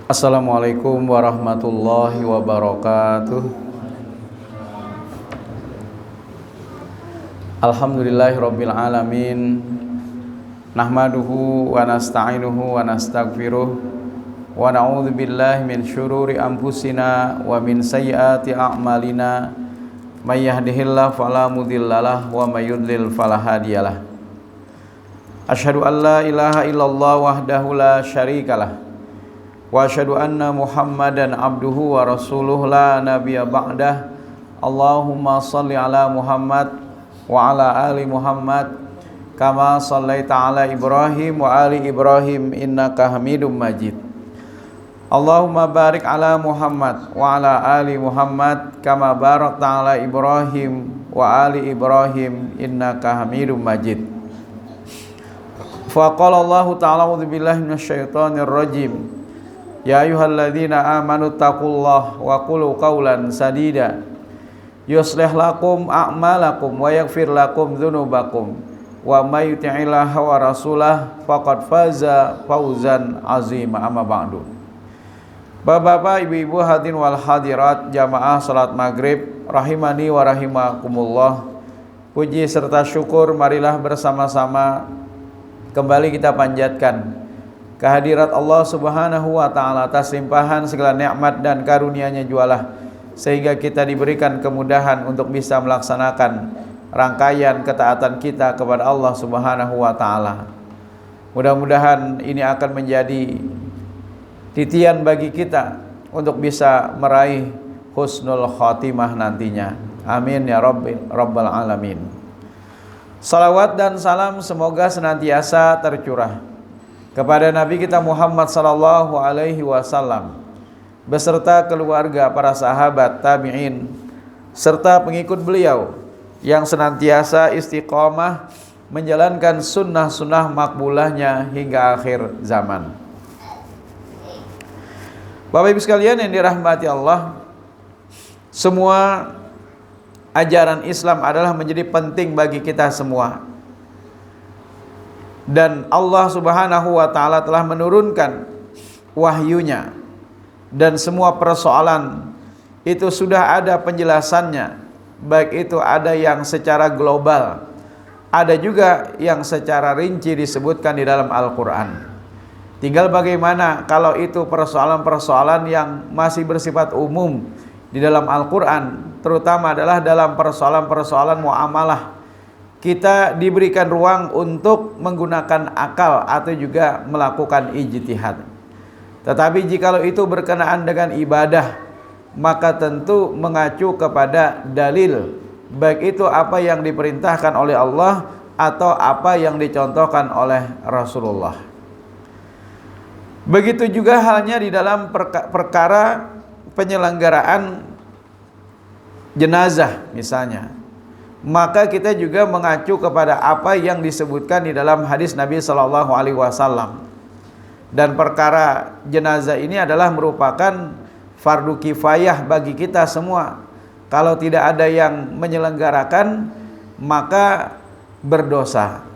Assalamualaikum warahmatullahi wabarakatuh. Alhamdulillahirabbil alamin. Nahmaduhu wa nasta'inuhu wa nastaghfiruh wa na'udzu billahi min syururi anfusina wa min sayyiati a'malina. May yahdihillahu fala mudhillalah wa may yudlil fala hadiyalah. Asyhadu an la ilaha illallah wahdahu la syarikalah wa asyhadu anna Muhammadan abduhu wa rasuluh la nabiyya ba'dah. Allahumma shalli ala Muhammad wa ala ali Muhammad kama shallaita ala Ibrahim wa ali Ibrahim innaka Hamidum Majid. Allahumma barik ala Muhammad wa ala ali Muhammad kama barakta ala Ibrahim wa ali Ibrahim innaka Hamidum Majid. Fa qala Allah ta'ala a'udzu billahi minasyaitonir rajim. Ya ayyuhalladzina amanu taqullaha wa qulu qawlan sadida yuslih lakum a'malakum wa yaghfir lakum dzunubakum wa may yuti'illaha wa rasulahu faqad faza fawzan 'azima. Amma ba'du. Bapak-bapak, ibu-ibu hadirin wal hadirat jamaah salat maghrib rahimani wa rahimakumullah. Puji serta syukur marilah bersama-sama kembali kita panjatkan kehadirat Allah Subhanahu wa ta'ala atas limpahan segala nikmat dan karunia-Nya jualah sehingga kita diberikan kemudahan untuk bisa melaksanakan rangkaian ketaatan kita kepada Allah Subhanahu wa ta'ala. Mudah-mudahan ini akan menjadi titian bagi kita untuk bisa meraih husnul khotimah nantinya. Amin ya rabbal alamin. Salawat dan salam semoga senantiasa tercurah kepada Nabi kita Muhammad sallallahu alaihi wasallam beserta keluarga, para sahabat, tabi'in serta pengikut beliau yang senantiasa istiqomah menjalankan sunnah-sunnah makbulahnya hingga akhir zaman. Bapak Ibu sekalian yang dirahmati Allah, semua ajaran Islam adalah menjadi penting bagi kita semua. Dan Allah Subhanahu wa ta'ala telah menurunkan wahyunya, dan semua persoalan itu sudah ada penjelasannya. Baik itu ada yang secara global, ada juga yang secara rinci disebutkan di dalam Al-Quran. Tinggal bagaimana kalau itu persoalan-persoalan yang masih bersifat umum di dalam Al-Quran, terutama adalah dalam persoalan-persoalan muamalah, kita diberikan ruang untuk menggunakan akal atau juga melakukan ijtihad. Tetapi jikalau itu berkenaan dengan ibadah, maka tentu mengacu kepada dalil, baik itu apa yang diperintahkan oleh Allah atau apa yang dicontohkan oleh Rasulullah. Begitu juga halnya di dalam perkara penyelenggaraan jenazah misalnya, maka kita juga mengacu kepada apa yang disebutkan di dalam hadis Nabi Sallallahu Alaihi Wasallam. Dan perkara jenazah ini adalah merupakan fardu kifayah bagi kita semua. Kalau tidak ada yang menyelenggarakan, maka berdosa.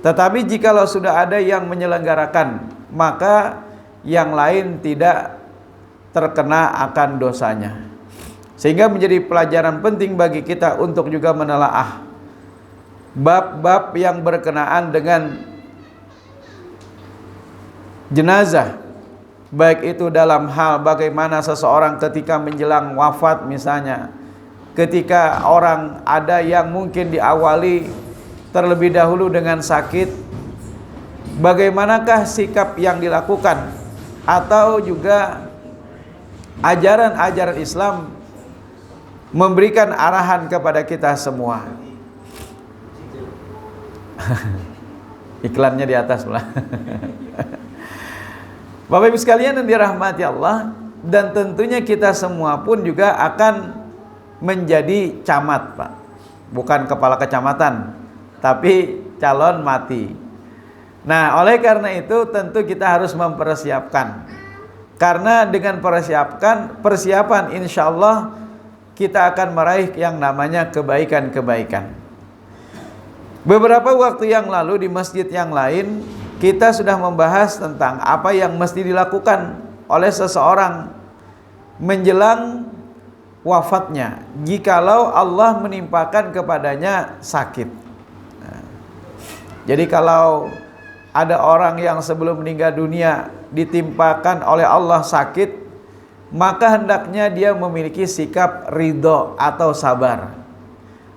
Tetapi jikalau sudah ada yang menyelenggarakan, maka yang lain tidak terkena akan dosanya. Sehingga menjadi pelajaran penting bagi kita untuk juga menelaah bab-bab yang berkenaan dengan jenazah, baik itu dalam hal bagaimana seseorang ketika menjelang wafat misalnya, ketika orang ada yang mungkin diawali terlebih dahulu dengan sakit, bagaimanakah sikap yang dilakukan, atau juga ajaran-ajaran Islam memberikan arahan kepada kita semua. Iklannya di atas pula. Bapak Ibu sekalian yang dirahmati Allah, dan tentunya kita semua pun juga akan menjadi camat, Pak. Bukan kepala kecamatan, tapi calon mati. Nah, oleh karena itu tentu kita harus mempersiapkan. Karena dengan persiapan insya Allah kita akan meraih yang namanya kebaikan-kebaikan. Beberapa waktu yang lalu di masjid yang lain kita sudah membahas tentang apa yang mesti dilakukan oleh seseorang menjelang wafatnya jikalau Allah menimpakan kepadanya sakit. Nah, jadi kalau ada orang yang sebelum meninggal dunia ditimpakan oleh Allah sakit, maka hendaknya dia memiliki sikap ridho atau sabar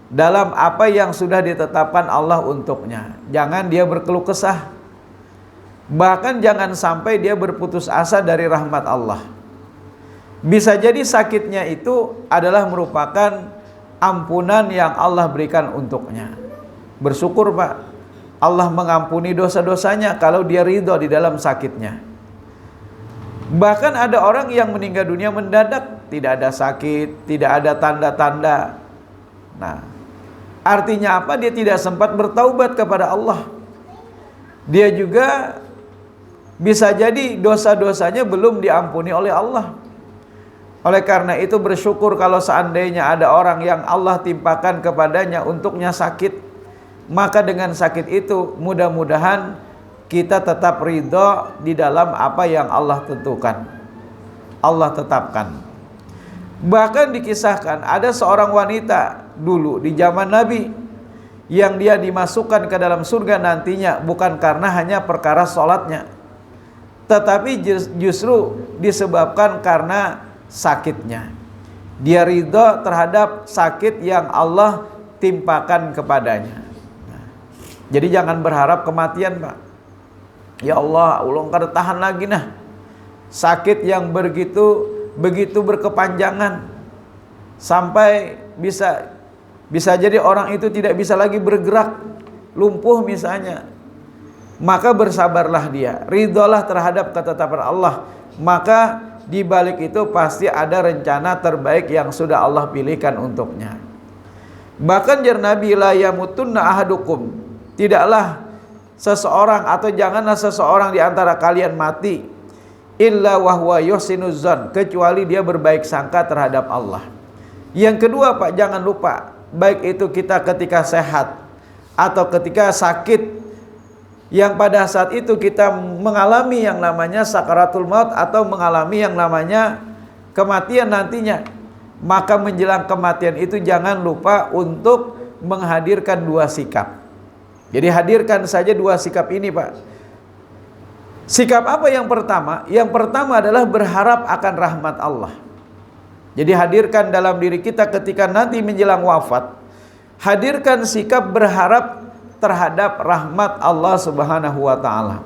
dalam apa yang sudah ditetapkan Allah untuknya. Jangan dia berkeluh kesah, bahkan jangan sampai dia berputus asa dari rahmat Allah. Bisa jadi sakitnya itu adalah merupakan ampunan yang Allah berikan untuknya. Bersyukur Pak, Allah mengampuni dosa-dosanya kalau dia ridho di dalam sakitnya. Bahkan ada orang yang meninggal dunia mendadak, tidak ada sakit, tidak ada tanda-tanda. Nah, artinya apa? Dia tidak sempat bertaubat kepada Allah. Dia juga bisa jadi dosa-dosanya belum diampuni oleh Allah. Oleh karena itu bersyukur kalau seandainya ada orang yang Allah timpakan kepadanya untuknya sakit, maka dengan sakit itu mudah-mudahan kita tetap ridho di dalam apa yang Allah tentukan, Allah tetapkan. Bahkan dikisahkan ada seorang wanita dulu di zaman Nabi yang dia dimasukkan ke dalam surga nantinya bukan karena hanya perkara sholatnya, tetapi justru disebabkan karena sakitnya. Dia ridho terhadap sakit yang Allah timpakan kepadanya. Jadi jangan berharap kematian Pak. Ya Allah, ulun kada tahan lagi nah. Sakit yang begitu berkepanjangan sampai bisa jadi orang itu tidak bisa lagi bergerak, lumpuh misalnya. Maka bersabarlah dia, ridholah terhadap ketetapan Allah. Maka di balik itu pasti ada rencana terbaik yang sudah Allah pilihkan untuknya. Bahkan jar Nabi, la yamutunna ahadukum, tidaklah seseorang atau janganlah seseorang di antara kalian mati illa wahwa yuhsinuz zan, kecuali dia berbaik sangka terhadap Allah. Yang kedua Pak, jangan lupa, baik itu kita ketika sehat atau ketika sakit, yang pada saat itu kita mengalami yang namanya sakaratul maut atau mengalami yang namanya kematian nantinya, maka menjelang kematian itu jangan lupa untuk menghadirkan dua sikap. Jadi hadirkan saja dua sikap ini Pak. Sikap apa yang pertama? Yang pertama adalah berharap akan rahmat Allah. Jadi hadirkan dalam diri kita ketika nanti menjelang wafat, hadirkan sikap berharap terhadap rahmat Allah Subhanahu wa taala.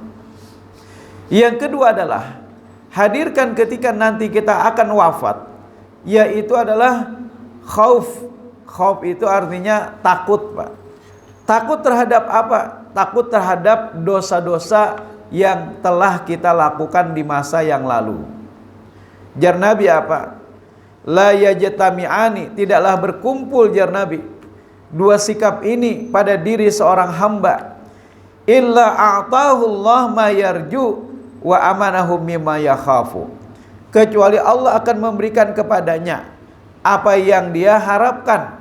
Yang kedua adalah hadirkan ketika nanti kita akan wafat, yaitu adalah khauf. Khauf itu artinya takut, Pak. Takut terhadap apa? Takut terhadap dosa-dosa yang telah kita lakukan di masa yang lalu. Jar Nabi apa? La yajtami'ani, tidaklah berkumpul jar Nabi dua sikap ini pada diri seorang hamba illa a'tahullah ma yarju wa amanahu mimma yakhafu, kecuali Allah akan memberikan kepadanya apa yang dia harapkan,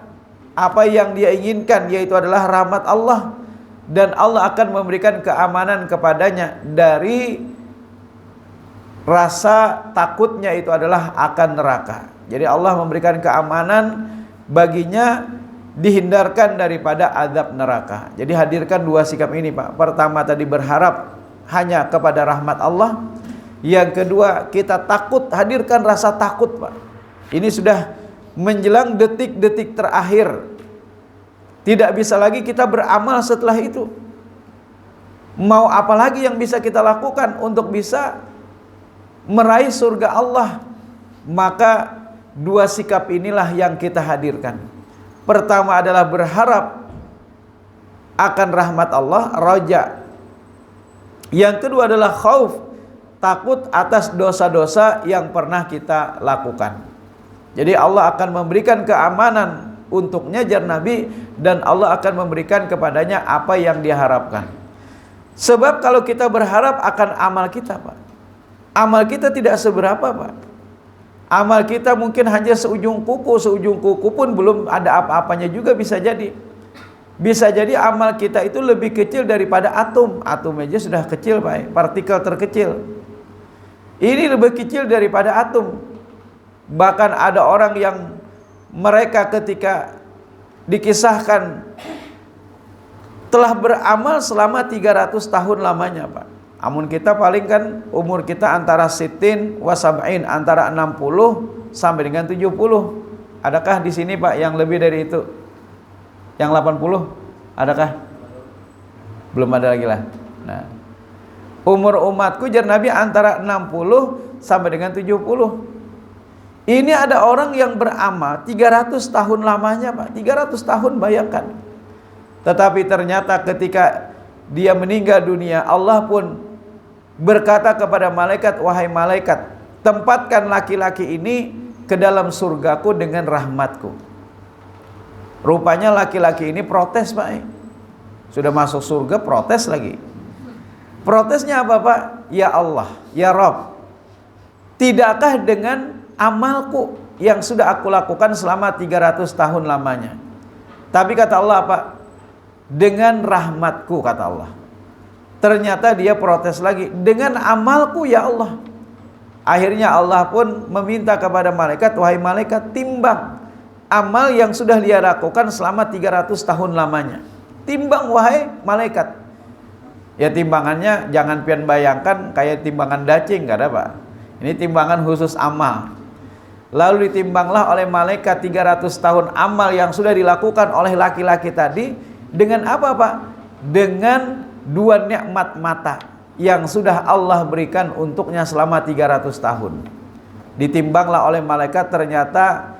apa yang dia inginkan, yaitu adalah rahmat Allah, dan Allah akan memberikan keamanan kepadanya dari rasa takutnya, itu adalah akan neraka. Jadi Allah memberikan keamanan baginya, dihindarkan daripada azab neraka. Jadi hadirkan dua sikap ini Pak. Pertama tadi berharap hanya kepada rahmat Allah. Yang kedua kita takut, hadirkan rasa takut Pak. Ini sudah menjelang detik-detik terakhir. Tidak bisa lagi kita beramal setelah itu. Mau apa lagi yang bisa kita lakukan untuk bisa meraih surga Allah? Maka dua sikap inilah yang kita hadirkan. Pertama adalah berharap akan rahmat Allah, raja. Yang kedua adalah khauf, takut atas dosa-dosa yang pernah kita lakukan. Jadi Allah akan memberikan keamanan untuknya jar Nabi, dan Allah akan memberikan kepadanya apa yang diharapkan. Sebab kalau kita berharap akan amal kita Pak, amal kita tidak seberapa Pak. Amal kita mungkin hanya seujung kuku pun belum ada apa-apanya juga bisa jadi. Bisa jadi amal kita itu lebih kecil daripada atom. Atom aja sudah kecil Pak, partikel terkecil. Ini lebih kecil daripada atom. Bahkan ada orang yang mereka ketika dikisahkan telah beramal selama 300 tahun lamanya, Pak. Amun kita paling kan umur kita antara sitin wasab'in, antara 60 sampai dengan 70. Adakah di sini, Pak, yang lebih dari itu? Yang 80? Adakah? Belum ada lagi lah. Nah, umur umatku jar Nabi antara 60 sampai dengan 70. Ini ada orang yang beramal 300 tahun lamanya, Pak. 300 tahun, bayangkan. Tetapi ternyata ketika dia meninggal dunia, Allah pun berkata kepada malaikat, wahai malaikat, tempatkan laki-laki ini ke dalam surgaku dengan rahmatku. Rupanya laki-laki ini protes, Pak. Sudah masuk surga, protes lagi. Protesnya apa, Pak? Ya Allah, ya Rabb, tidakkah dengan amalku yang sudah aku lakukan selama 300 tahun lamanya? Tapi kata Allah apa? Dengan rahmatku, kata Allah. Ternyata dia protes lagi, dengan amalku ya Allah. Akhirnya Allah pun meminta kepada malaikat, wahai malaikat, timbang amal yang sudah dia lakukan selama 300 tahun lamanya. Timbang, wahai malaikat. Ya timbangannya jangan pian bayangkan kayak timbangan dacing, gak ada, Pak. Ini timbangan khusus amal. Lalu ditimbanglah oleh malaikat 300 tahun amal yang sudah dilakukan oleh laki-laki tadi. Dengan apa, Pak? Dengan 2 nikmat mata yang sudah Allah berikan untuknya selama 300 tahun. Ditimbanglah oleh malaikat, ternyata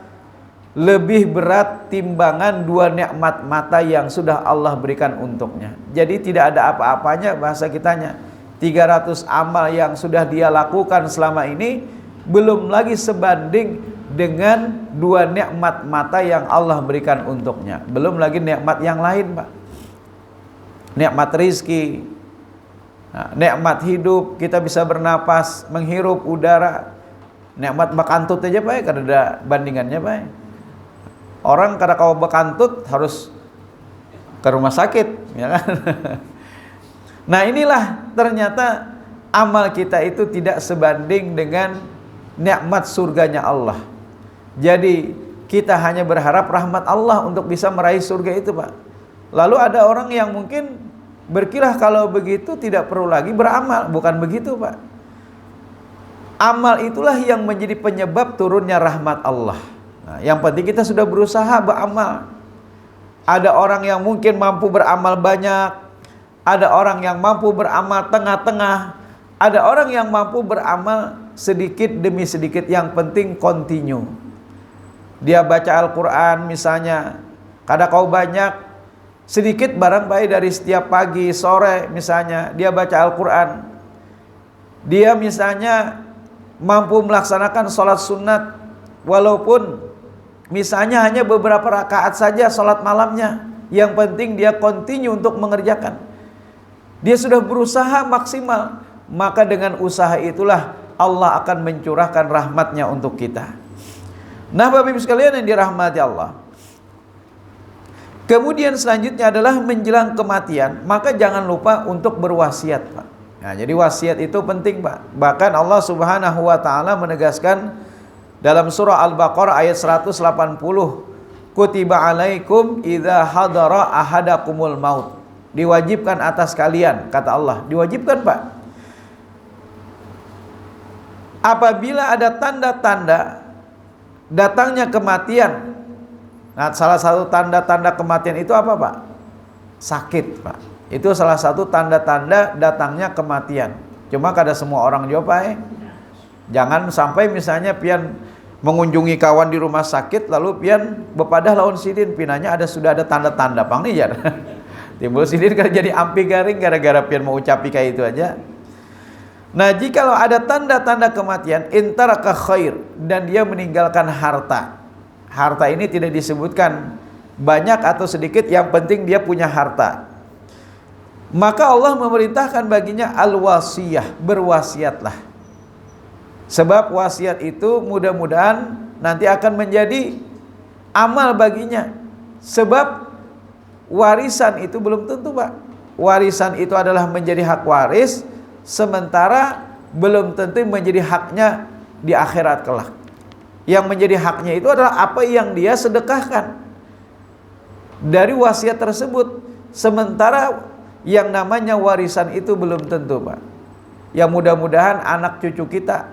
lebih berat timbangan 2 nikmat mata yang sudah Allah berikan untuknya. Jadi tidak ada apa-apanya, bahasa kitanya. 300 amal yang sudah dia lakukan selama ini belum lagi sebanding dengan 2 nikmat mata yang Allah berikan untuknya. Belum lagi nikmat yang lain, Pak. Nikmat rizki, nikmat hidup, kita bisa bernapas, menghirup udara. Nikmat bakantut aja, Pak, karena ada bandingannya, Pak. Orang kada kau bakantut harus ke rumah sakit, ya kan? Nah, inilah ternyata amal kita itu tidak sebanding dengan nikmat surganya Allah. Jadi kita hanya berharap rahmat Allah untuk bisa meraih surga itu, Pak. Lalu ada orang yang mungkin berkira kalau begitu tidak perlu lagi beramal. Bukan begitu, Pak. Amal itulah yang menjadi penyebab turunnya rahmat Allah. Nah, yang penting kita sudah berusaha beramal. Ada orang yang mungkin mampu beramal banyak, ada orang yang mampu beramal tengah-tengah, ada orang yang mampu beramal sedikit demi sedikit, yang penting continue. Dia baca Al-Quran misalnya, kada kau banyak, sedikit barang baik dari setiap pagi, sore misalnya, dia baca Al-Quran. Dia misalnya mampu melaksanakan sholat sunat, walaupun misalnya hanya beberapa rakaat saja sholat malamnya, yang penting dia continue untuk mengerjakan. Dia sudah berusaha maksimal, maka dengan usaha itulah Allah akan mencurahkan rahmatnya untuk kita. Nah, Bapak Ibu sekalian yang dirahmati Allah, kemudian selanjutnya adalah menjelang kematian, maka jangan lupa untuk berwasiat, Pak. Nah, jadi wasiat itu penting, Pak. Bahkan Allah Subhanahu wa taala menegaskan dalam surah Al-Baqarah ayat 180, kutiba alaikum idza hadara ahadakumul maut. Diwajibkan atas kalian, kata Allah. Diwajibkan, Pak. Apabila ada tanda-tanda datangnya kematian. Nah, salah satu tanda-tanda kematian itu apa, Pak? Sakit, Pak. Itu salah satu tanda-tanda datangnya kematian. Cuma kada semua orang juga, Pak. Jangan sampai misalnya pian mengunjungi kawan di rumah sakit, lalu pian bepadah lawan sidin, pinanya sudah ada tanda-tanda pang nih ya. Timbul sidin kada jadi ampi garing gara-gara pian mau ucapi kayak itu aja. Nah, jikalau ada tanda-tanda kematian, intaraka khair, dan dia meninggalkan harta. Harta ini tidak disebutkan banyak atau sedikit, yang penting dia punya harta. Maka Allah memerintahkan baginya al-wasiyah, berwasiatlah. Sebab wasiat itu mudah-mudahan nanti akan menjadi amal baginya. Sebab warisan itu belum tentu, Pak. Warisan itu adalah menjadi hak waris, sementara belum tentu menjadi haknya di akhirat kelak. Yang menjadi haknya itu adalah apa yang dia sedekahkan dari wasiat tersebut. Sementara yang namanya warisan itu belum tentu, Pak. Ya mudah-mudahan anak cucu kita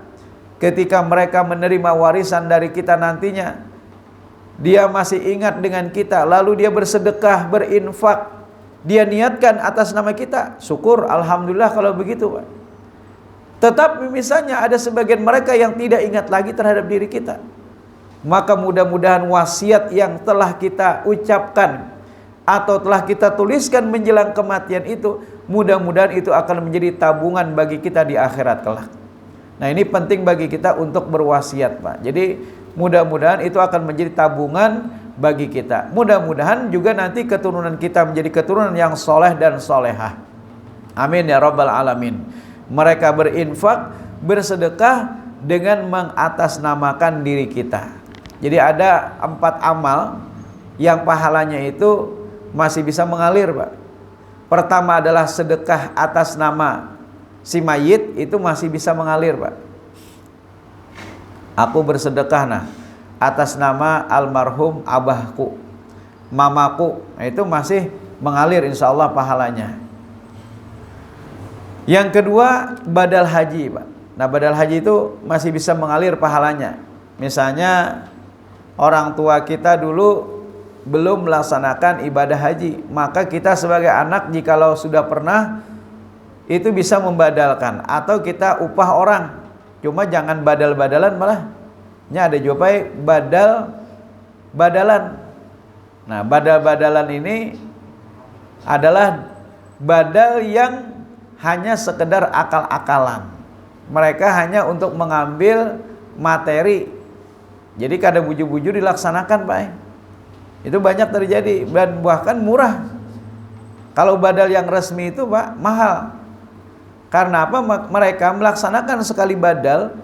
ketika mereka menerima warisan dari kita nantinya, dia masih ingat dengan kita, lalu dia bersedekah, berinfak, dia niatkan atas nama kita, syukur, alhamdulillah kalau begitu, Pak. Tetapi misalnya ada sebagian mereka yang tidak ingat lagi terhadap diri kita, maka mudah-mudahan wasiat yang telah kita ucapkan atau telah kita tuliskan menjelang kematian itu, mudah-mudahan itu akan menjadi tabungan bagi kita di akhirat kelak. Nah, ini penting bagi kita untuk berwasiat, Pak. Jadi mudah-mudahan itu akan menjadi tabungan bagi kita. Mudah-mudahan juga nanti keturunan kita menjadi keturunan yang soleh dan solehah. Amin ya rabbal alamin. Mereka berinfak, bersedekah dengan mengatasnamakan diri kita. Jadi ada 4 amal yang pahalanya itu masih bisa mengalir, Pak. Pertama adalah sedekah atas nama si mayit, itu masih bisa mengalir, Pak. Aku bersedekah atas nama almarhum abahku, mamaku, itu masih mengalir insya Allah pahalanya. Yang kedua badal haji, Pak. Nah, badal haji itu masih bisa mengalir pahalanya. Misalnya orang tua kita dulu belum melaksanakan ibadah haji, maka kita sebagai anak jikalau sudah pernah, itu bisa membadalkan, atau kita upah orang. Cuma jangan badal-badalan, malah ada juga badalan. Nah, badal-badalan ini adalah badal yang hanya sekedar akal-akalan. Mereka hanya untuk mengambil materi. Jadi kada buju-buju dilaksanakan, Pak. Itu banyak terjadi dan bahkan murah. Kalau badal yang resmi itu, Pak, mahal. Karena apa? Mereka melaksanakan sekali badal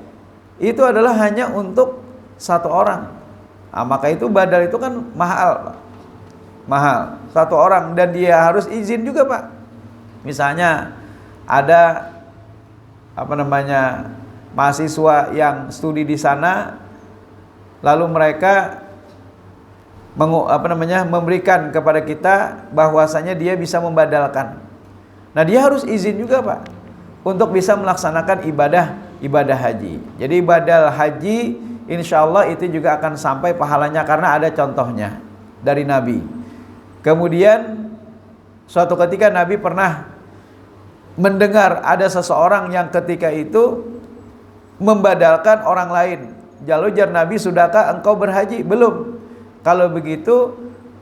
itu adalah hanya untuk 1 orang. Nah, maka itu badal itu kan mahal, Pak. Mahal, 1 orang, dan dia harus izin juga, Pak. Misalnya ada mahasiswa yang studi di sana, lalu mereka memberikan kepada kita bahwasanya dia bisa membadalkan. Nah, dia harus izin juga, Pak, untuk bisa melaksanakan ibadah haji. Jadi badal haji insya Allah itu juga akan sampai pahalanya, karena ada contohnya dari Nabi. Kemudian suatu ketika Nabi pernah mendengar ada seseorang yang ketika itu membadalkan orang lain. Lalu jar Nabi, sudahkah engkau berhaji? Belum. Kalau begitu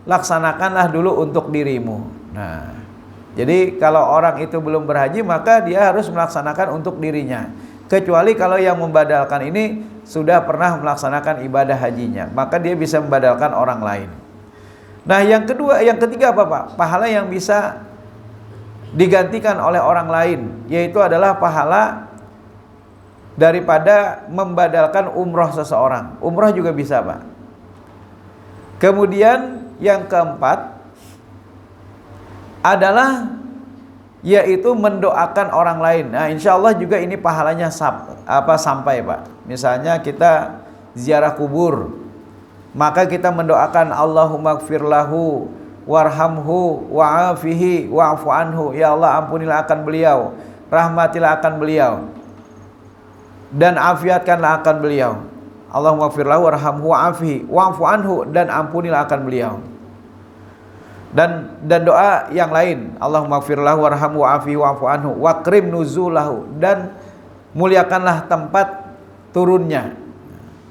laksanakanlah dulu untuk dirimu. Nah, jadi kalau orang itu belum berhaji, maka dia harus melaksanakan untuk dirinya. Kecuali kalau yang membadalkan ini sudah pernah melaksanakan ibadah hajinya, maka dia bisa membadalkan orang lain. Nah, yang ketiga apa, Pak? Pahala yang bisa digantikan oleh orang lain, yaitu adalah pahala daripada membadalkan umroh seseorang. Umroh juga bisa, Pak. Kemudian yang keempat adalah yaitu mendoakan orang lain. Nah, insya Allah juga ini pahalanya sampai, Pak. Misalnya kita ziarah kubur, maka kita mendoakan Allahumma gfir lahu warhamhu wa'afihi wa'fu anhu. Ya Allah, ampunilah akan beliau, rahmatilah akan beliau, dan afiatkanlah akan beliau. Allahumma gfir lahu warhamhu wa'afihi wa'fu anhu, dan ampunilah akan beliau. Dan doa yang lain, Allahumma gfir lahu warhamhu wa'afihi wa'fu anhu wakrim nuzulahu, dan muliakanlah tempat turunnya,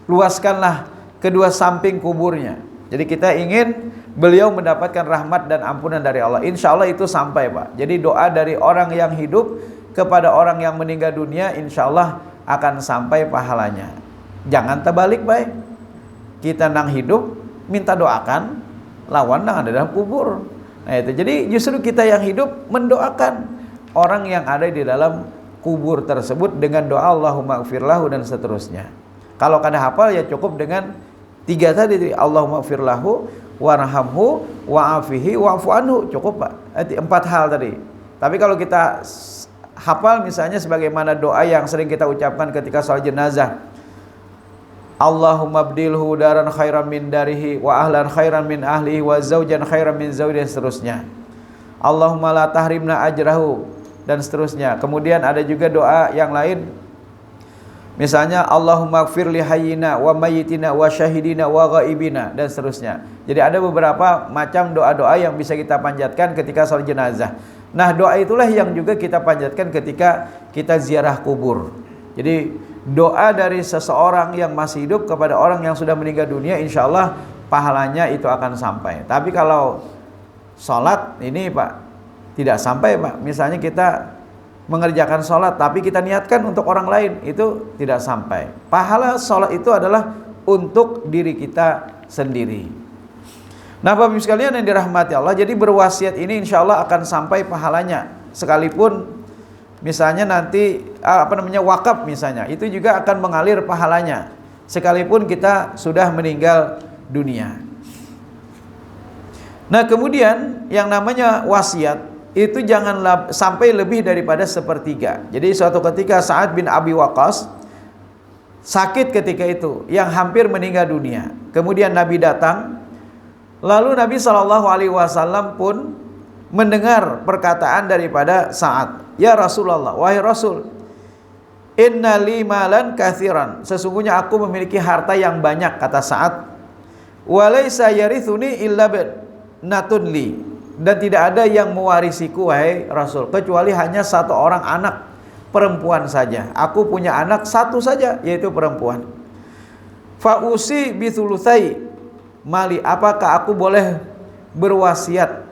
luaskanlah kedua samping kuburnya. Jadi kita ingin beliau mendapatkan rahmat dan ampunan dari Allah. Insya Allah itu sampai, Pak. Jadi doa dari orang yang hidup kepada orang yang meninggal dunia, insya Allah akan sampai pahalanya. Jangan terbalik, Pak. Kita nang hidup minta doakan, lawan nang ada dalam kubur. Nah itu. Jadi justru kita yang hidup mendoakan orang yang ada di dalam kubur tersebut dengan doa Allahumma gfir lahu dan seterusnya. Kalau kada hafal ya cukup dengan 3 tadi, Allahumma gfir lahu warhamhu wa'afihi wa'fu anhu, cukup, Pak. 4 hal tadi. Tapi kalau kita hafal misalnya sebagaimana doa yang sering kita ucapkan ketika salat jenazah. Allahumma abdilhu daran khairan min darihi wa ahlan khairan min ahlihi wa zaujan khairan min zawjihi dan seterusnya. Allahumma la tahrimna ajrahu dan seterusnya. Kemudian ada juga doa yang lain. Misalnya Allahumma gfir li hayyina wa mayyitina wa syahidina wa ghaibina dan seterusnya. Jadi ada beberapa macam doa-doa yang bisa kita panjatkan ketika salat jenazah. Nah, doa itulah yang juga kita panjatkan ketika kita ziarah kubur. Jadi doa dari seseorang yang masih hidup kepada orang yang sudah meninggal dunia, insya Allah pahalanya itu akan sampai. Tapi kalau salat ini Pak tidak sampai Pak. Misalnya kita mengerjakan sholat tapi kita niatkan untuk orang lain, itu tidak sampai. Pahala sholat itu adalah untuk diri kita sendiri. Nah Bapak Ibu sekalian yang dirahmati Allah, jadi berwasiat ini insya Allah akan sampai pahalanya. Sekalipun misalnya nanti wakaf misalnya, itu juga akan mengalir pahalanya sekalipun kita sudah meninggal dunia. Nah kemudian yang namanya wasiat itu jangan sampai lebih daripada sepertiga. Jadi suatu ketika Sa'ad bin Abi Waqqas sakit ketika itu, yang hampir meninggal dunia. Kemudian Nabi datang, lalu Nabi SAW pun mendengar perkataan daripada Sa'ad. Ya Rasulullah, wahai Rasul, inna li malan kathiran, sesungguhnya aku memiliki harta yang banyak, kata Sa'ad. Walaysa yarithuni illa natun li, dan tidak ada yang mewarisiku wahai Rasul kecuali hanya satu orang anak perempuan saja. Aku punya anak satu saja, yaitu perempuan. Fa usi bi thulutsai mali, apakah aku boleh berwasiat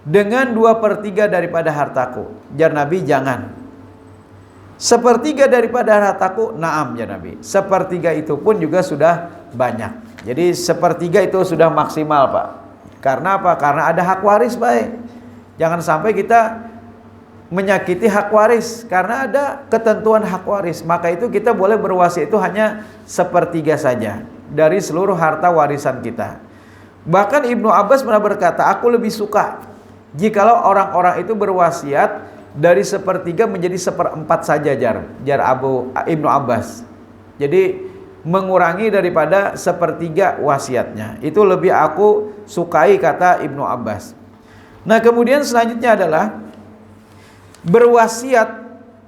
dengan 2/3 daripada hartaku? Jar Nabi, jangan. 1/3 daripada hartaku, naam ya Nabi. 1/3 itu pun juga sudah banyak. Jadi 1/3 itu sudah maksimal Pak. Karena apa? Karena ada hak waris baik. Jangan sampai kita menyakiti hak waris karena ada ketentuan hak waris. Maka itu kita boleh berwasiat itu hanya 1/3 saja dari seluruh harta warisan kita. Bahkan Ibnu Abbas pernah berkata, aku lebih suka jikalau orang-orang itu berwasiat dari 1/3 menjadi 1/4 saja, jar Ibnu Abbas. Jadi mengurangi daripada 1/3 wasiatnya. Itu lebih aku sukai, kata Ibnu Abbas. Nah kemudian selanjutnya adalah berwasiat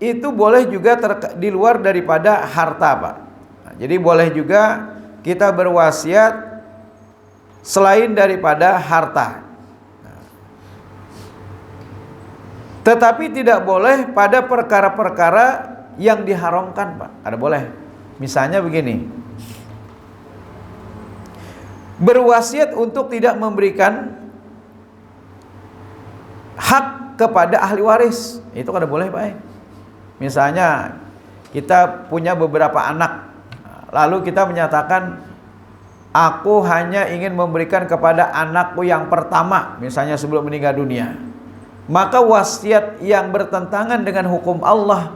itu boleh juga di luar daripada harta Pak. Nah, jadi boleh juga kita berwasiat selain daripada harta. Tetapi tidak boleh pada perkara-perkara yang diharamkan Pak. Ada boleh. Misalnya begini, berwasiat untuk tidak memberikan hak kepada ahli waris, itu kada boleh Pak. Misalnya kita punya beberapa anak, lalu kita menyatakan aku hanya ingin memberikan kepada anakku yang pertama, misalnya sebelum meninggal dunia. Maka wasiat yang bertentangan dengan hukum Allah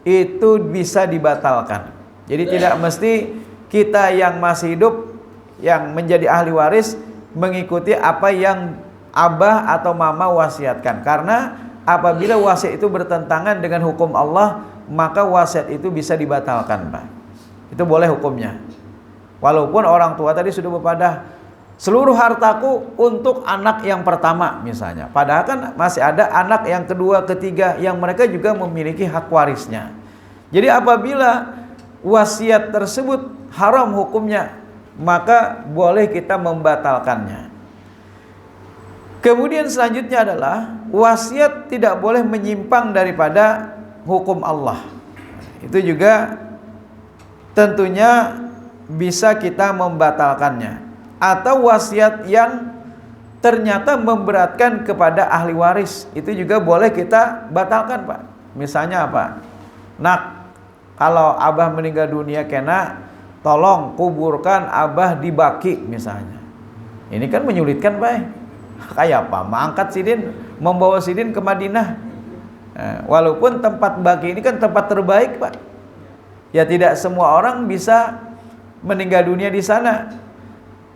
itu bisa dibatalkan. Jadi tidak mesti kita yang masih hidup yang menjadi ahli waris mengikuti apa yang abah atau mama wasiatkan. Karena apabila wasiat itu bertentangan dengan hukum Allah, maka wasiat itu bisa dibatalkan Pak. Itu boleh hukumnya. Walaupun orang tua tadi sudah berpadah, seluruh hartaku untuk anak yang pertama misalnya. Padahal kan masih ada anak yang kedua, ketiga yang mereka juga memiliki hak warisnya. Jadi apabila wasiat tersebut haram hukumnya, maka boleh kita membatalkannya. Kemudian selanjutnya adalah wasiat tidak boleh menyimpang daripada hukum Allah. Itu juga tentunya bisa kita membatalkannya. Atau wasiat yang ternyata memberatkan kepada ahli waris, itu juga boleh kita batalkan Pak. Misalnya apa? Nak, kalau abah meninggal dunia kena, tolong kuburkan abah di Baki misalnya. Ini kan menyulitkan Pak. Kayak apa? Mengangkat sidin, membawa sidin ke Madinah. Walaupun tempat Baki ini kan tempat terbaik Pak. Ya tidak semua orang bisa meninggal dunia di sana.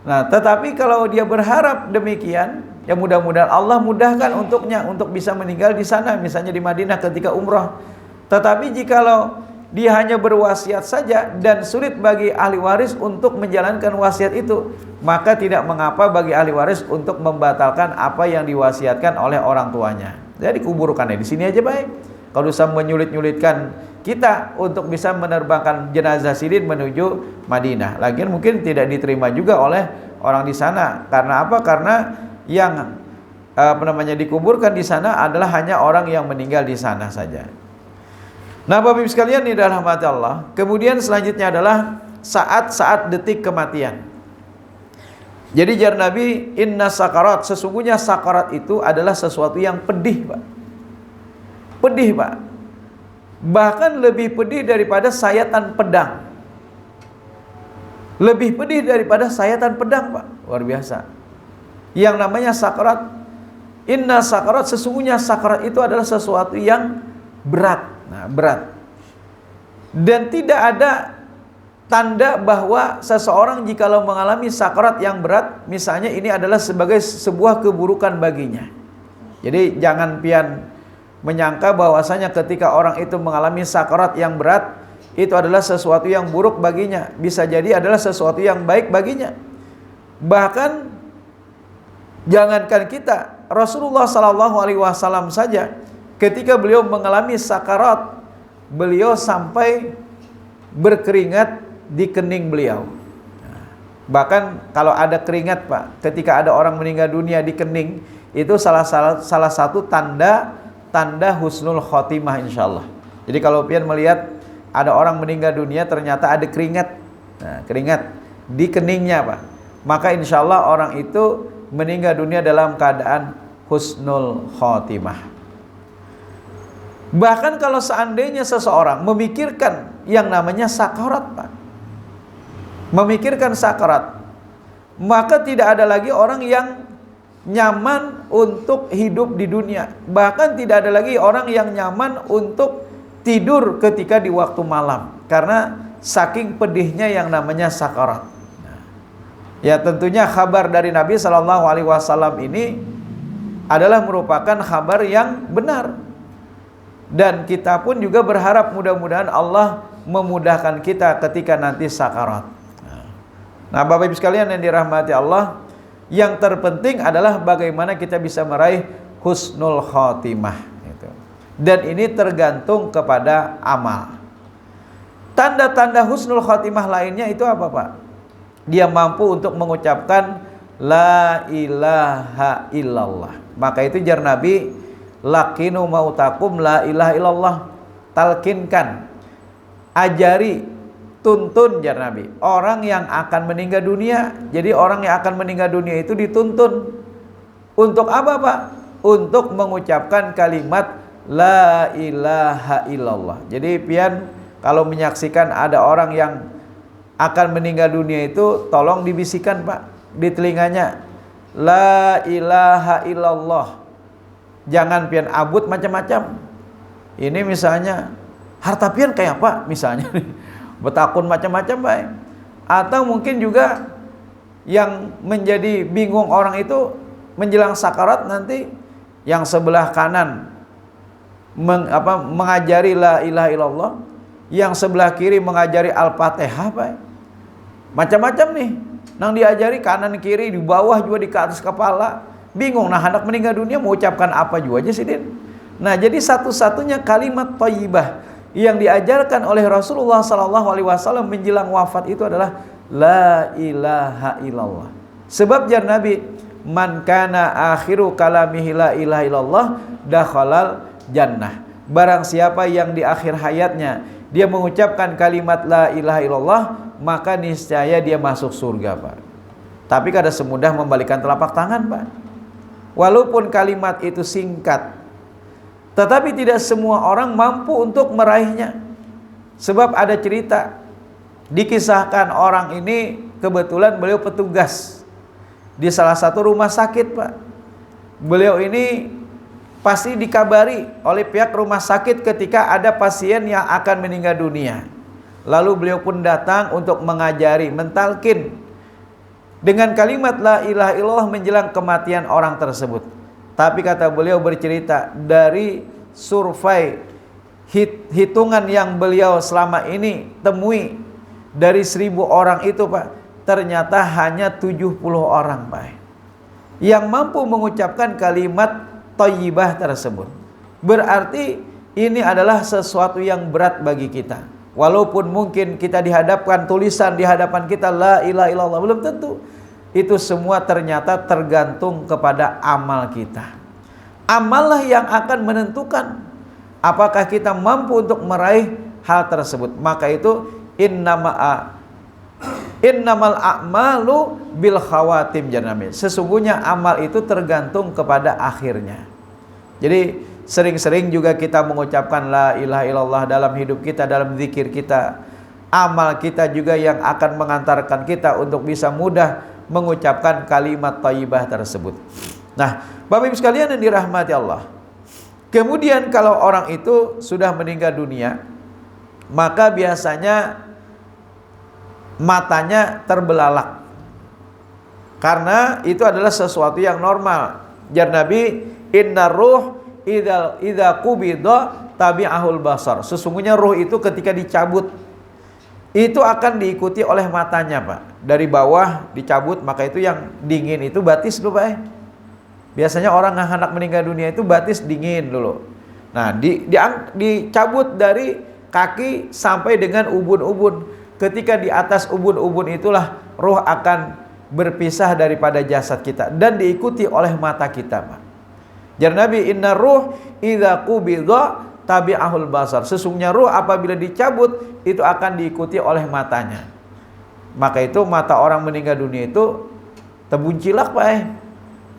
Nah, tetapi kalau dia berharap demikian, Ya mudah-mudahan Allah mudahkan untuknya untuk bisa meninggal di sana, misalnya di Madinah ketika umrah. Tetapi jikalau dia hanya berwasiat saja dan sulit bagi ahli waris untuk menjalankan wasiat itu, maka tidak mengapa bagi ahli waris untuk membatalkan apa yang diwasiatkan oleh orang tuanya. Jadi kuburkannya di sini aja baik. Kalau bisa menyulit-nyulitkan kita untuk bisa menerbangkan jenazah Sidin menuju Madinah, lagian mungkin tidak diterima juga oleh orang di sana. Karena apa? Karena yang dikuburkan di sana adalah hanya orang yang meninggal di sana saja. Nah, Bapak Ibu sekalian di dalam rahmat Allah, kemudian selanjutnya adalah saat-saat detik kematian. Jadi jar Nabi, inna sakarat, sesungguhnya sakarat itu adalah sesuatu yang pedih, Pak. Pedih, Pak. Bahkan lebih pedih daripada sayatan pedang. Lebih pedih daripada sayatan pedang, Pak. Luar biasa. Yang namanya sakarat, inna sakarat, sesungguhnya sakarat itu adalah sesuatu yang berat. Nah, berat. Dan tidak ada tanda bahwa seseorang jikalau mengalami sakarat yang berat, misalnya ini adalah sebagai sebuah keburukan baginya. Jadi jangan pian menyangka bahwasanya ketika orang itu mengalami sakarat yang berat, itu adalah sesuatu yang buruk baginya. Bisa jadi adalah sesuatu yang baik baginya. Bahkan jangankan kita, Rasulullah SAW saja ketika beliau mengalami sakarat, beliau sampai berkeringat di kening beliau. Bahkan kalau ada keringat, Pak, ketika ada orang meninggal dunia di kening, itu salah satu tanda husnul khotimah insyaallah. Jadi kalau pian melihat ada orang meninggal dunia ternyata ada keringat, keringat di keningnya, Pak, maka insyaallah orang itu meninggal dunia dalam keadaan husnul khotimah. Bahkan kalau seandainya seseorang memikirkan yang namanya sakarat, Pak, memikirkan sakarat, maka tidak ada lagi orang yang nyaman untuk hidup di dunia. Bahkan tidak ada lagi orang yang nyaman untuk tidur ketika di waktu malam, karena saking pedihnya yang namanya sakarat. Ya tentunya kabar dari Nabi SAW ini adalah merupakan kabar yang benar. Dan kita pun juga berharap mudah-mudahan Allah memudahkan kita ketika nanti sakarat. Nah, Bapak Ibu sekalian yang dirahmati Allah, yang terpenting adalah bagaimana kita bisa meraih husnul khotimah. Dan ini tergantung kepada amal. Tanda-tanda husnul khotimah lainnya itu apa, Pak? Dia mampu untuk mengucapkan la ilaha illallah. Maka itu jar Nabi, lakinu mautakum la ilaha illallah. Talkinkan, ajari, tuntun jar Nabi orang yang akan meninggal dunia. Jadi orang yang akan meninggal dunia itu dituntun untuk apa, Pak? Untuk mengucapkan kalimat la ilaha illallah. Jadi pian kalau menyaksikan ada orang yang akan meninggal dunia itu, tolong dibisikkan, Pak, di telinganya la ilaha illallah. Jangan pian abut macam-macam. Ini misalnya harta pian kayak apa misalnya betakun macam-macam, Pak. Atau mungkin juga yang menjadi bingung orang itu menjelang sakarat nanti, yang sebelah kanan mengajari la ilaha illallah, yang sebelah kiri mengajari al-fatihah, Pak. Macam-macam nih nang diajari kanan kiri, di bawah juga, di atas kepala. Bingung, nah hendak meninggal dunia mau ucapkan apa juga aja sih, Din. Nah, jadi satu-satunya kalimat thayyibah yang diajarkan oleh Rasulullah SAW menjelang wafat itu adalah la ilaha illallah. Sebab jar Nabi, man kana akhiru kalamihi la ilaha illallah dakhalal jannah. Barang siapa yang di akhir hayatnya dia mengucapkan kalimat la ilaha illallah, maka niscaya dia masuk surga, Pak. Tapi kada semudah membalikan telapak tangan, Pak. Walaupun kalimat itu singkat, tetapi tidak semua orang mampu untuk meraihnya. Sebab ada cerita, dikisahkan orang ini kebetulan beliau petugas di salah satu rumah sakit, Pak. Beliau ini pasti dikabari oleh pihak rumah sakit ketika ada pasien yang akan meninggal dunia. Lalu beliau pun datang untuk mengajari, mentalkin dengan kalimat la ilaha illallah menjelang kematian orang tersebut. Tapi kata beliau bercerita dari survei hitungan yang beliau selama ini temui dari 1000 orang itu Pak, ternyata hanya 70 orang Pak yang mampu mengucapkan kalimat thayyibah tersebut. Berarti ini adalah sesuatu yang berat bagi kita. Walaupun mungkin kita dihadapkan tulisan di hadapan kita la ilaha illallah, belum tentu. Itu semua ternyata tergantung kepada amal kita. Amallah yang akan menentukan apakah kita mampu untuk meraih hal tersebut. Maka itu innamal a'malu bil khawatim janami. Sesungguhnya amal itu tergantung kepada akhirnya. Jadi sering-sering juga kita mengucapkan la ilaha illallah dalam hidup kita, dalam zikir kita. Amal kita juga yang akan mengantarkan kita untuk bisa mudah mengucapkan kalimat thayyibah tersebut. Nah, Bapak Ibu sekalian yang dirahmati Allah. Kemudian kalau orang itu sudah meninggal dunia, maka biasanya matanya terbelalak. Karena itu adalah sesuatu yang normal. Jar Nabi, inna ruh idza qubida tabi'ahul basar. Sesungguhnya ruh itu ketika dicabut itu akan diikuti oleh matanya Pak. Dari bawah dicabut, maka itu yang dingin itu batis dulu Pak. Biasanya orang anak meninggal dunia itu batis dingin dulu. Nah dicabut dari kaki sampai dengan ubun-ubun. Ketika di atas ubun-ubun itulah ruh akan berpisah daripada jasad kita dan diikuti oleh mata kita Pak. Jar Nabi, inna ruh idza qubida tabi'ahul basar. Sesungguhnya ruh apabila dicabut itu akan diikuti oleh matanya. Maka itu mata orang meninggal dunia itu terbuncilak Pak.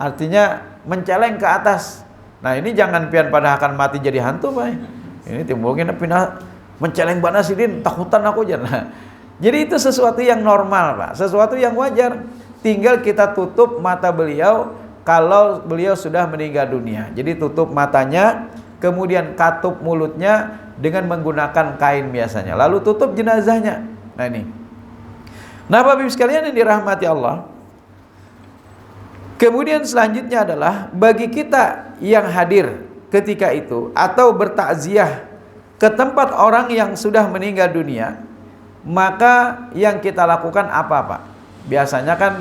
Artinya menceleng ke atas. Nah ini jangan pian pada akan mati jadi hantu Pak. Ini timbulnya pindah menceleng bana sidin, takutan aku jangan. Jadi itu sesuatu yang normal Pak, sesuatu yang wajar. Tinggal kita tutup mata beliau kalau beliau sudah meninggal dunia. Jadi tutup matanya, kemudian katup mulutnya dengan menggunakan kain biasanya. Lalu tutup jenazahnya. Nah ini. Nah Bapak Ibu sekalian yang dirahmati Allah. Kemudian selanjutnya adalah bagi kita yang hadir ketika itu atau bertakziah ke tempat orang yang sudah meninggal dunia, maka yang kita lakukan apa Pak? Biasanya kan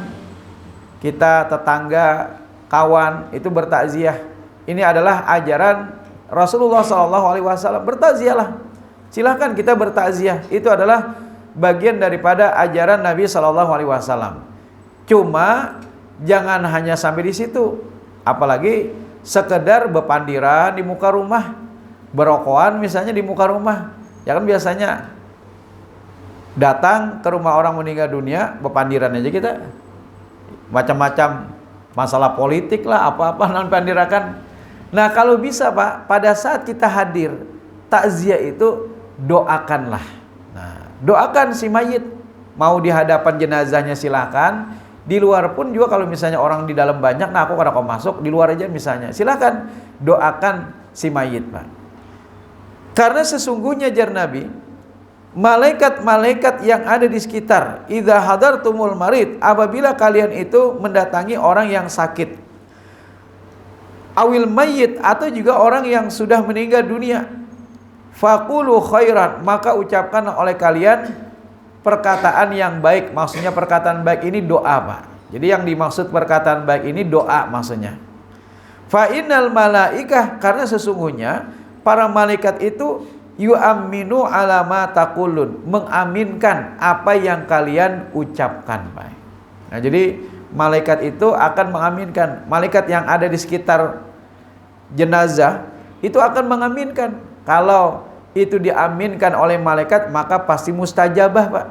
kita tetangga, kawan itu bertakziah. Ini adalah ajaran Rasulullah SAW. Bertakziahlah. Silahkan kita bertakziah. Itu adalah bagian daripada ajaran Nabi SAW. Cuma jangan hanya sampai di situ. Apalagi sekedar bepandiran di muka rumah, berokokan misalnya di muka rumah. Ya kan biasanya datang ke rumah orang meninggal dunia, bepandiran aja kita. Macam-macam masalah politik lah, apa-apa non pandirakan. Nah kalau bisa Pak, pada saat kita hadir takziah itu doakanlah. Nah, doakan si mayit. Mau di hadapan jenazahnya silakan. Di luar pun juga kalau misalnya orang di dalam banyak, nah aku kada kau masuk, di luar aja misalnya. Silakan doakan si mayit Pak. Karena sesungguhnya jar Nabi, malaikat-malaikat yang ada di sekitar, idza hadartumul marid, apabila kalian itu mendatangi orang yang sakit, awil mayyit, atau juga orang yang sudah meninggal dunia, faqulu khairan, maka ucapkan oleh kalian perkataan yang baik. Maksudnya perkataan baik ini doa Pak. Jadi yang dimaksud perkataan baik ini doa maksudnya. Fa innal malaikah, karena sesungguhnya para malaikat itu yu'aminu ala ma taqulun, mengaminkan apa yang kalian ucapkan Pak. Nah jadi malaikat itu akan mengaminkan. Malaikat yang ada di sekitar jenazah itu akan mengaminkan. Kalau itu diaminkan oleh malaikat, maka pasti mustajabah Pak.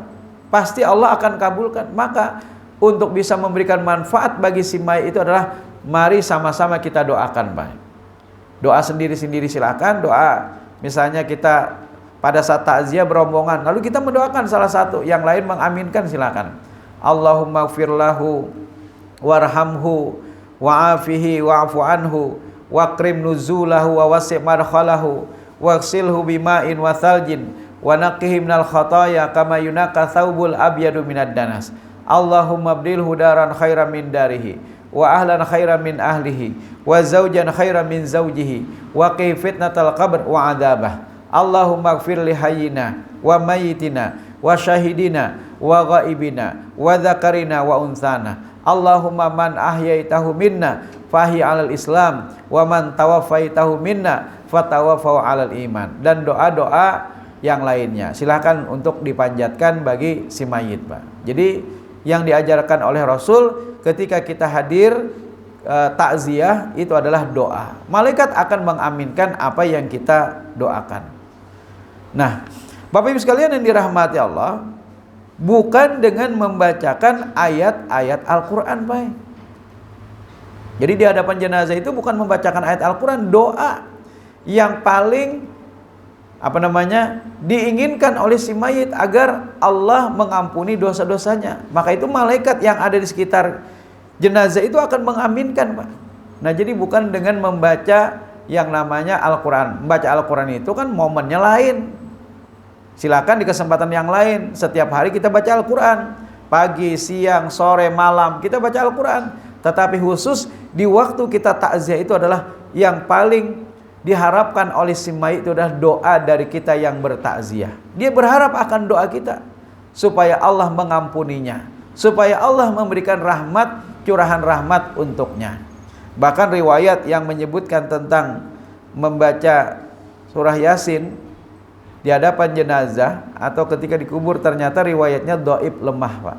Pasti Allah akan kabulkan. Maka untuk bisa memberikan manfaat bagi si mayit itu adalah mari sama-sama kita doakan Pak. Doa sendiri-sendiri silakan. Doa misalnya kita pada saat takziah berombongan, lalu kita mendoakan salah satu, yang lain mengaminkan silakan. Allahumma gfirlahu warhamhu wa'afihi wa'afu anhu waqrim nuzulahu wa wasi' madkhalahu waqsilhu bima'in wa thaljin wa naqqihi minal khataya kama yunaqqa thawbul abyadu minad danas. Allahumma abdilhu daran khairan min darihi wa ahlan khairan min ahlihi wa zawjan khairan min zawjihi wa qi fitnatal qabr wa adzabah. Allahumma ighfir li hayyina wa mayyitina wa syahidina wa ghaibina wa dzakarina wa unsana. Allahumma man ahyaitahu minna fahi 'alal Islam wa man tawaffaitahu minna fatawaffau 'alal iman. Dan doa-doa yang lainnya silakan untuk dipanjatkan bagi si mayit, Pak. Jadi yang diajarkan oleh Rasul ketika kita hadir takziah itu adalah doa. Malaikat akan mengaminkan apa yang kita doakan. Nah, Bapak Ibu sekalian yang dirahmati Allah, bukan dengan membacakan ayat-ayat Al-Quran, Pak. Jadi di hadapan jenazah itu bukan membacakan ayat Al-Quran, doa yang paling diinginkan oleh si mayit agar Allah mengampuni dosa-dosanya. Maka itu malaikat yang ada di sekitar jenazah itu akan mengaminkan, Pak. Nah, jadi bukan dengan membaca yang namanya Al-Quran. Membaca Al-Quran itu kan momennya lain. Silakan di kesempatan yang lain. Setiap hari kita baca Al-Quran. Pagi, siang, sore, malam kita baca Al-Quran. Tetapi khusus di waktu kita takziah itu adalah yang paling diharapkan oleh si mayit itu adalah doa dari kita yang bertakziah. Dia berharap akan doa kita supaya Allah mengampuninya, supaya Allah memberikan rahmat, curahan rahmat untuknya. Bahkan riwayat yang menyebutkan tentang membaca surah Yasin di hadapan jenazah atau ketika dikubur ternyata riwayatnya dhaif, lemah, Pak.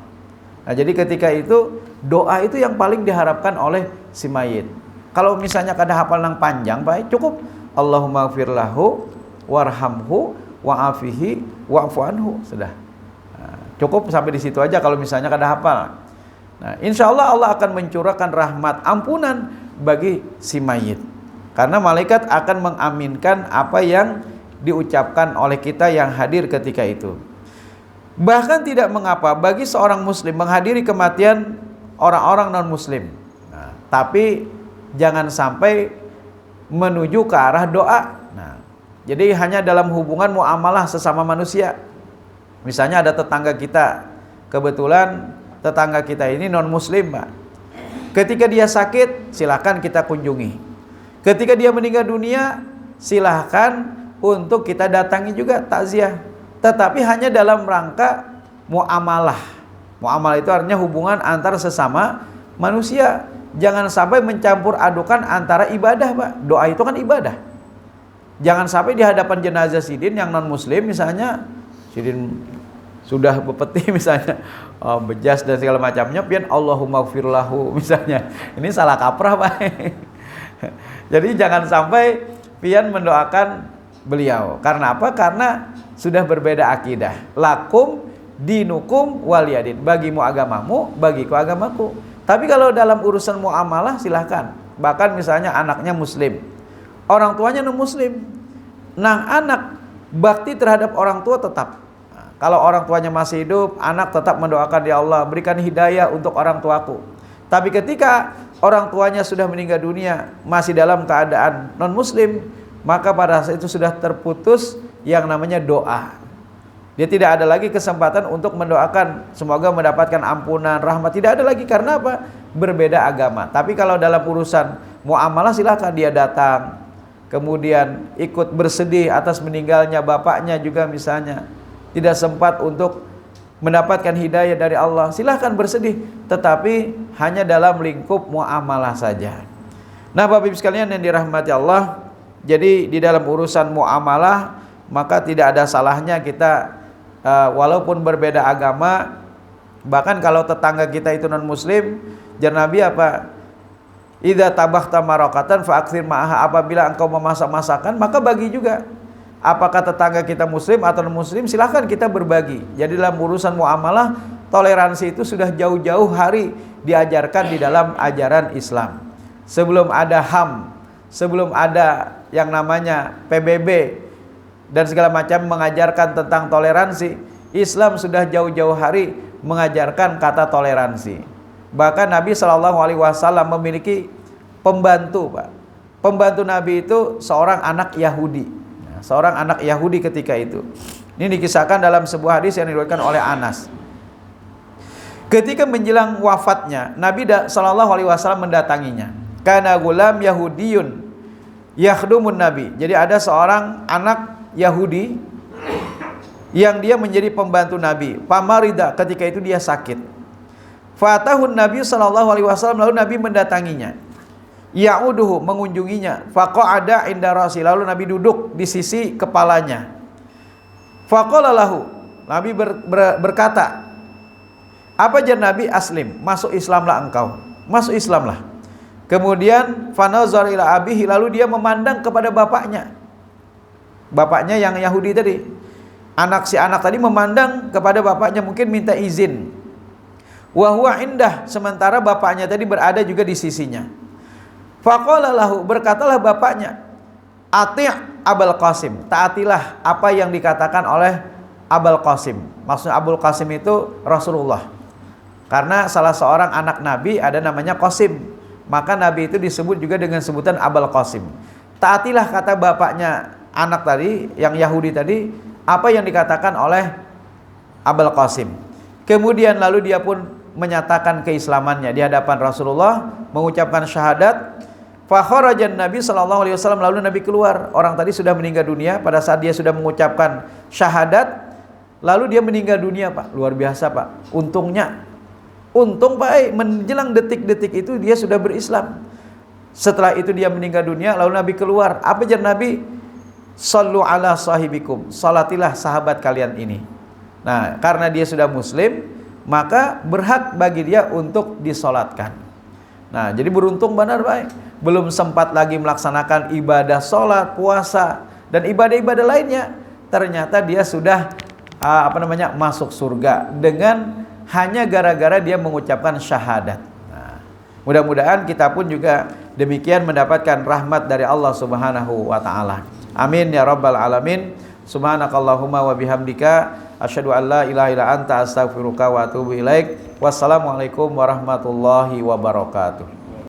Nah, jadi ketika itu doa itu yang paling diharapkan oleh si mayit. Kalau misalnya kada hafal nang panjang, Pak, cukup Allahumma ighfir lahu warhamhu wa'afihi wa'fu anhu, sudah. Nah, cukup sampai di situ aja kalau misalnya kada hafal. Nah, insya Allah Allah akan mencurahkan rahmat ampunan bagi si mayit. Karena malaikat akan mengaminkan apa yang diucapkan oleh kita yang hadir ketika itu. Bahkan tidak mengapa bagi seorang muslim menghadiri kematian orang-orang non-muslim. Nah, tapi jangan sampai menuju ke arah doa. Nah, jadi hanya dalam hubungan muamalah sesama manusia. Misalnya ada tetangga kita, kebetulan tetangga kita ini non-muslim, Pak. Ketika dia sakit, silakan kita kunjungi. Ketika dia meninggal dunia, silakan untuk kita datangi juga takziah. Tetapi hanya dalam rangka muamalah. Muamalah itu artinya hubungan antara sesama manusia. Jangan sampai mencampur adukan antara ibadah, Pak. Doa itu kan ibadah. Jangan sampai di hadapan jenazah sidin yang non muslim, misalnya sidin sudah bepeti misalnya, bejas dan segala macamnya, pian Allahumma ighfir lahu misalnya. Ini salah kaprah, Pak. Jadi jangan sampai pian mendoakan beliau. Karena apa? Karena sudah berbeda akidah. Lakum dinukum waliyadin. Bagimu agamamu, bagiku agamaku. Tapi kalau dalam urusan muamalah silahkan. Bahkan misalnya anaknya muslim, orang tuanya non muslim. Nah, anak bakti terhadap orang tua tetap. Nah, kalau orang tuanya masih hidup, anak tetap mendoakan, ya Allah berikan hidayah untuk orang tuaku. Tapi ketika orang tuanya sudah meninggal dunia, masih dalam keadaan non muslim, maka pada saat itu sudah terputus yang namanya doa. Dia tidak ada lagi kesempatan untuk mendoakan semoga mendapatkan ampunan, rahmat. Tidak ada lagi, karena apa? Berbeda agama. Tapi kalau dalam urusan muamalah silakan dia datang, kemudian ikut bersedih atas meninggalnya bapaknya juga misalnya. Tidak sempat untuk mendapatkan hidayah dari Allah, silahkan bersedih. Tetapi hanya dalam lingkup muamalah saja. Nah, Bapak Ibu sekalian yang dirahmati Allah, jadi di dalam urusan muamalah maka tidak ada salahnya kita walaupun berbeda agama. Bahkan kalau tetangga kita itu non muslim, jar Nabi apa? Idza tabakhta maraqatan fa aktsir ma'aha. Apabila engkau memasak masakan, maka bagi juga. Apakah tetangga kita muslim atau non muslim, silahkan kita berbagi. Jadi dalam urusan muamalah, toleransi itu sudah jauh-jauh hari diajarkan di dalam ajaran Islam. Sebelum ada HAM, sebelum ada yang namanya PBB dan segala macam mengajarkan tentang toleransi, Islam sudah jauh-jauh hari mengajarkan kata toleransi. Bahkan Nabi SAW memiliki pembantu, Pak. Pembantu Nabi itu seorang anak Yahudi. Seorang anak Yahudi ketika itu. Ini dikisahkan dalam sebuah hadis yang diriwayatkan oleh Anas. Ketika menjelang wafatnya, Nabi sallallahu alaihi wasallam mendatanginya. Kana gulam Yahudiyun yakhdumun Nabi. Jadi ada seorang anak Yahudi yang dia menjadi pembantu Nabi. Pamarida, ketika itu dia sakit. Fatahun Nabi sallallahu alaihi wasallam, lalu Nabi mendatanginya. Ya'uduhu, mengunjunginya. Faqa'ada inda rasi, lalu Nabi duduk di sisi kepalanya. Faqala lahu, Nabi berkata, apa ajar Nabi? Aslim, masuk Islamlah engkau, masuk Islamlah. Kemudian fanazar ila abihi, lalu dia memandang kepada bapaknya. Bapaknya yang Yahudi tadi. Si anak tadi memandang kepada bapaknya, mungkin minta izin. Wa huwa indah, sementara bapaknya tadi berada juga di sisinya. Faqala lahu, berkatalah bapaknya, ati' Abul Qasim, taatilah apa yang dikatakan oleh Abul Qasim. Maksudnya Abul Qasim itu Rasulullah. Karena salah seorang anak Nabi ada namanya Qasim, maka Nabi itu disebut juga dengan sebutan Abul Qasim. Taatilah, kata bapaknya anak tadi, yang Yahudi tadi, apa yang dikatakan oleh Abul Qasim. Kemudian lalu dia pun menyatakan keislamannya di hadapan Rasulullah, mengucapkan syahadat. Fa kharajan Nabi sallallahu alaihi wasallam, lalu Nabi keluar. Orang tadi sudah meninggal dunia pada saat dia sudah mengucapkan syahadat, lalu dia meninggal dunia, Pak. Luar biasa, Pak. Untung Pak, menjelang detik-detik itu dia sudah berislam. Setelah itu dia meninggal dunia, lalu Nabi keluar. Apa jar Nabi? Sallu ala sahibikum, salatilah sahabat kalian ini. Nah, karena dia sudah muslim, maka berhak bagi dia untuk disolatkan. Nah, jadi beruntung benar, Pak. Belum sempat lagi melaksanakan ibadah sholat, puasa, dan ibadah-ibadah lainnya, ternyata dia sudah masuk surga dengan hanya gara-gara dia mengucapkan syahadat. Nah, mudah-mudahan kita pun juga demikian mendapatkan rahmat dari Allah Subhanahu wa taala. Amin ya rabbal alamin. Subhanakallahumma wa bihamdika asyhadu an la ilaha illa anta astaghfiruka wa atubu ilaik. Wassalamualaikum warahmatullahi wabarakatuh.